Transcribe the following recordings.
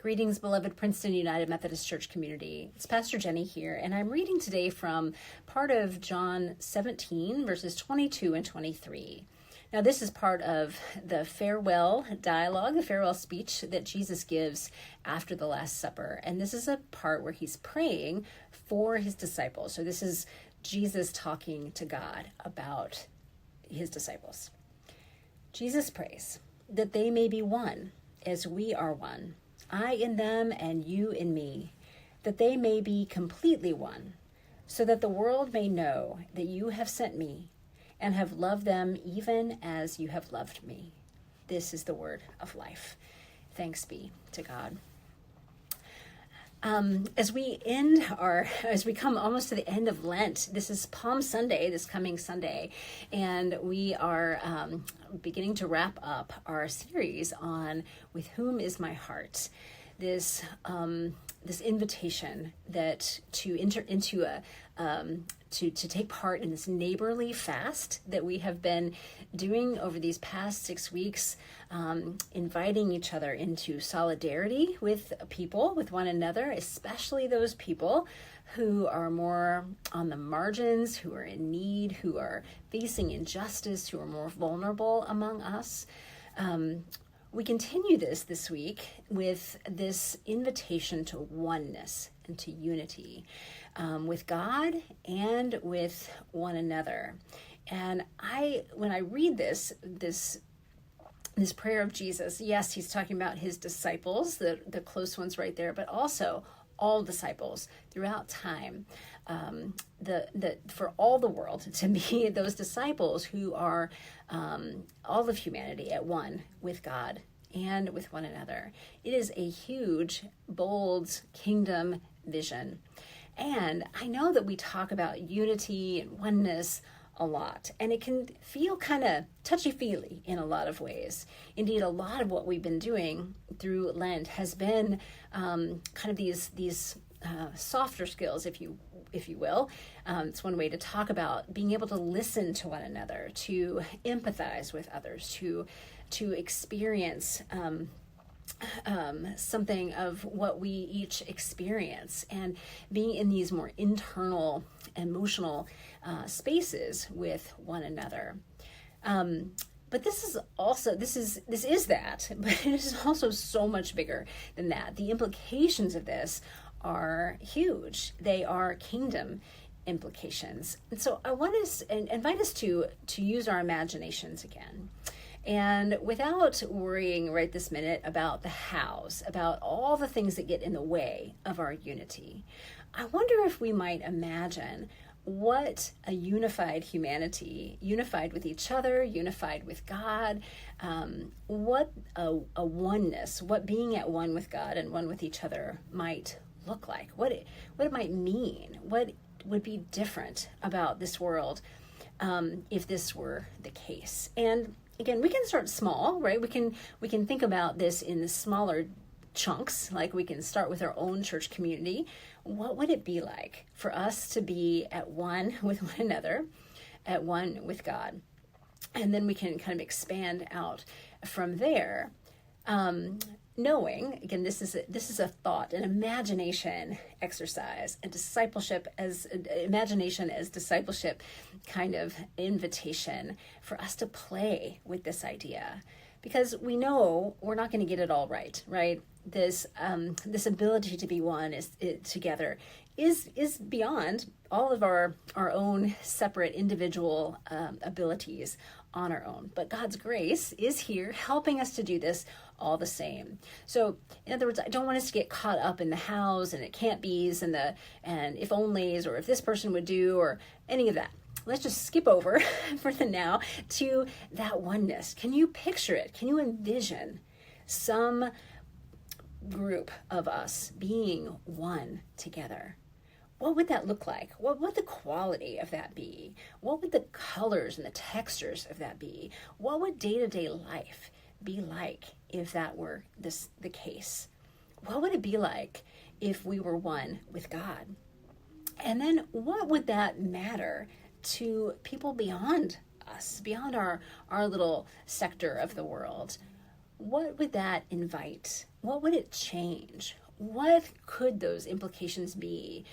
Greetings, beloved Princeton United Methodist Church community. It's Pastor Jenny here, and I'm reading today from part of John 17, verses 22 and 23. Now, this is part of the farewell dialogue, the farewell speech that Jesus gives after the Last Supper. And this is a part where he's praying for his disciples. So this is Jesus talking to God about his disciples. Jesus prays that they may be one as we are one. I in them and you in me, that they may be completely one, so that the world may know that you have sent me and have loved them even as you have loved me. This is the word of life. Thanks be to God. As we come almost to the end of Lent, this is Palm Sunday, this coming Sunday, and we are beginning to wrap up our series on With Whom Is My Heart? This invitation that to enter into to take part in this neighborly fast that we have been doing over these past 6 weeks, inviting each other into solidarity with people, with one another, especially those people who are more on the margins, who are in need, who are facing injustice, who are more vulnerable among us. We continue this week with this invitation to oneness and to unity with God and with one another. And when I read this prayer of Jesus, yes, he's talking about his disciples, the close ones right there, but also all disciples throughout time, for all the world to be those disciples who are all of humanity at one with God and with one another. It is a huge, bold kingdom vision. And I know that we talk about unity and oneness a lot, and it can feel kind of touchy-feely in a lot of ways. Indeed, a lot of what we've been doing through Lent has been kind of these softer skills, if you will. It's one way to talk about being able to listen to one another, to empathize with others, to experience something of what we each experience, and being in these more internal, emotional spaces with one another. But this is that, but it is also so much bigger than that. The implications of this are huge. They are kingdom implications. And so I want to invite us to use our imaginations again. And without worrying right this minute about the hows, about all the things that get in the way of our unity, I wonder if we might imagine what a unified humanity, unified with each other, unified with God, what a oneness, what being at one with God and one with each other might look like, what it might mean, what would be different about this world if this were the case. And again, we can start small, right? We can think about this in the smaller chunks, like we can start with our own church community. What would it be like for us to be at one with one another, at one with God? And then we can kind of expand out from there, knowing, again, this is a thought, an imagination exercise, imagination as discipleship kind of invitation for us to play with this idea, because we know we're not going to get it all right? This ability to be one together is beyond all of our own separate individual abilities on our own. But God's grace is here helping us to do this all the same. So in other words, I don't want us to get caught up in the hows and it can't be's and if onlys, or if this person would do, or any of that. Let's just skip over for the now to that oneness. Can you picture it? Can you envision some group of us being one together? What would that look like? What would the quality of that be? What would the colors and the textures of that be? What would day-to-day life be like if that were the case? What would it be like if we were one with God? And then what would that matter to people beyond us, beyond our little sector of the world? What would that invite what would it change? What could those implications be?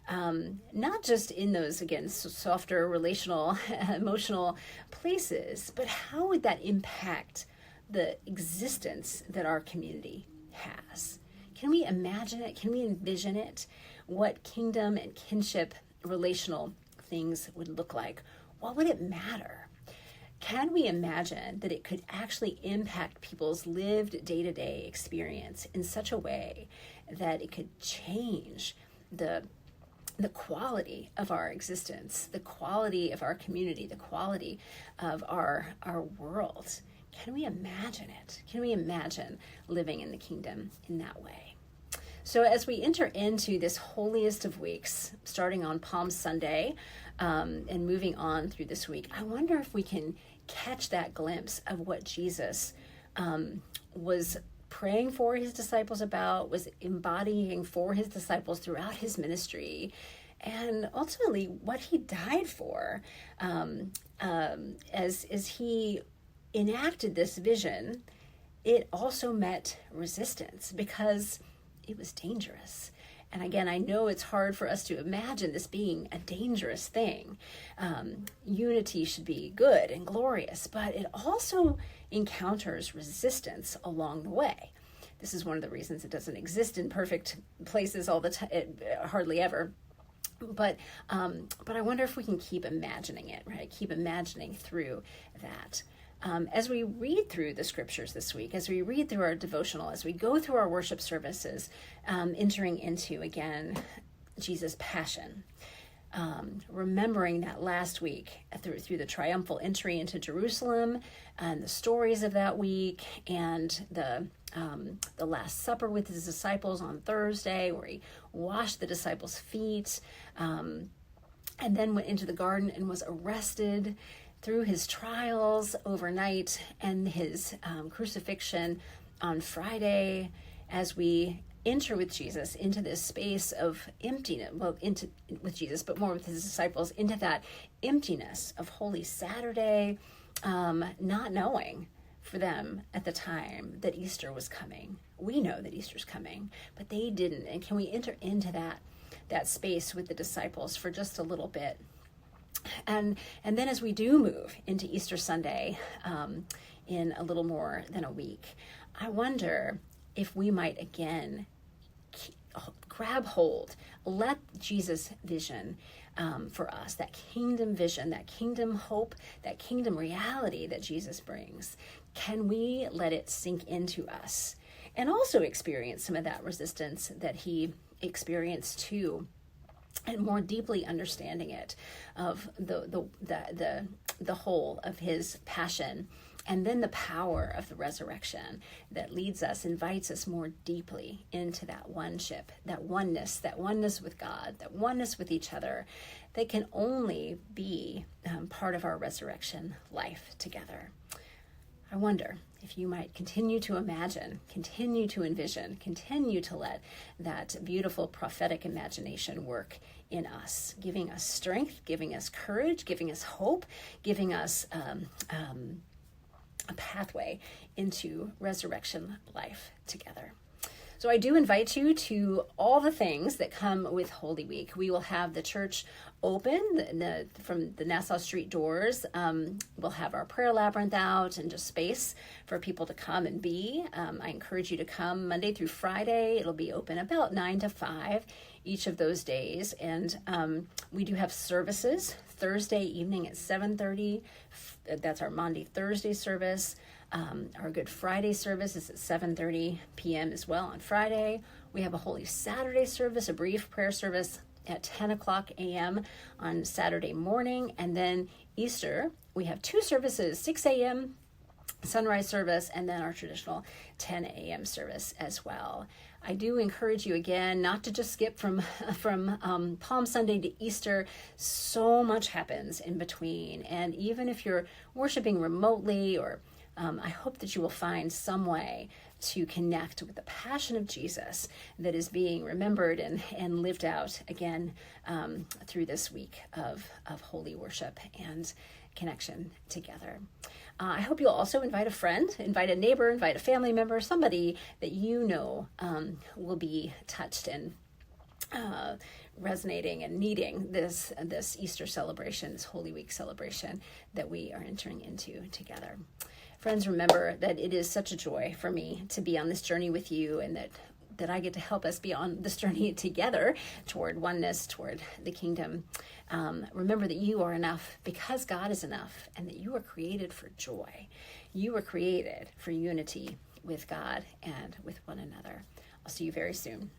Not just in those, again, softer relational, emotional places, but how would that impact the existence that our community has? Can we imagine it? Can we envision it? What kingdom and kinship relational things would look like? What would it matter? Can we imagine that it could actually impact people's lived day-to-day experience in such a way that it could change the quality of our existence, the quality of our community, the quality of our world? Can we imagine it? Can we imagine living in the kingdom in that way? So as we enter into this holiest of weeks, starting on Palm Sunday and moving on through this week, I wonder if we can catch that glimpse of what Jesus was praying for his disciples about, was embodying for his disciples throughout his ministry, and ultimately what he died for as he enacted this vision. It also met resistance because it was dangerous. And again, I know it's hard for us to imagine this being a dangerous thing. Unity should be good and glorious, but it also encounters resistance along the way. This is one of the reasons it doesn't exist in perfect places all the time, hardly ever. But I wonder if we can keep imagining it, right? Keep imagining through that. As we read through the scriptures this week, as we read through our devotional, as we go through our worship services, entering into, again, Jesus' passion, remembering that last week through the triumphal entry into Jerusalem and the stories of that week, and the Last Supper with his disciples on Thursday, where he washed the disciples' feet, and then went into the garden and was arrested, through his trials overnight and his crucifixion on Friday, as we enter with Jesus into this space of emptiness, with Jesus, but more with his disciples, into that emptiness of Holy Saturday, not knowing for them at the time that Easter was coming. We know that Easter's coming, but they didn't. And can we enter into that space with the disciples for just a little bit? And then as we do move into Easter Sunday in a little more than a week, I wonder if we might again grab hold, let Jesus' vision for us, that kingdom vision, that kingdom hope, that kingdom reality that Jesus brings, can we let it sink into us and also experience some of that resistance that he experienced too, and more deeply understanding it, of the whole of his passion, and then the power of the resurrection that leads us, invites us more deeply into that oneship, that oneness with God, that oneness with each other, that can only be part of our resurrection life together. I wonder if you might continue to imagine, continue to envision, continue to let that beautiful prophetic imagination work in us, giving us strength, giving us courage, giving us hope, giving us a pathway into resurrection life together. So I do invite you to all the things that come with Holy Week. We will have the church open from the Nassau Street doors. We'll have our prayer labyrinth out and just space for people to come and be. I encourage you to come Monday through Friday. It'll be open about 9 to 5 each of those days. And we do have services Thursday evening at 7:30. That's our Maundy Thursday service. Our Good Friday service is at 7:30 p.m. as well on Friday. We have a Holy Saturday service, a brief prayer service at 10 o'clock a.m. on Saturday morning. And then Easter, we have 2 services, 6 a.m. sunrise service, and then our traditional 10 a.m. service as well. I do encourage you again not to just skip from Palm Sunday to Easter. So much happens in between. And even if you're worshiping remotely, or I hope that you will find some way to connect with the passion of Jesus that is being remembered and lived out again through this week of holy worship and connection together. I hope you'll also invite a friend, invite a neighbor, invite a family member, somebody that you know will be touched and resonating and needing this Easter celebration, this Holy Week celebration that we are entering into together. Friends, remember that it is such a joy for me to be on this journey with you, and that I get to help us be on this journey together toward oneness, toward the kingdom. Remember that you are enough because God is enough, and that you were created for joy. You were created for unity with God and with one another. I'll see you very soon.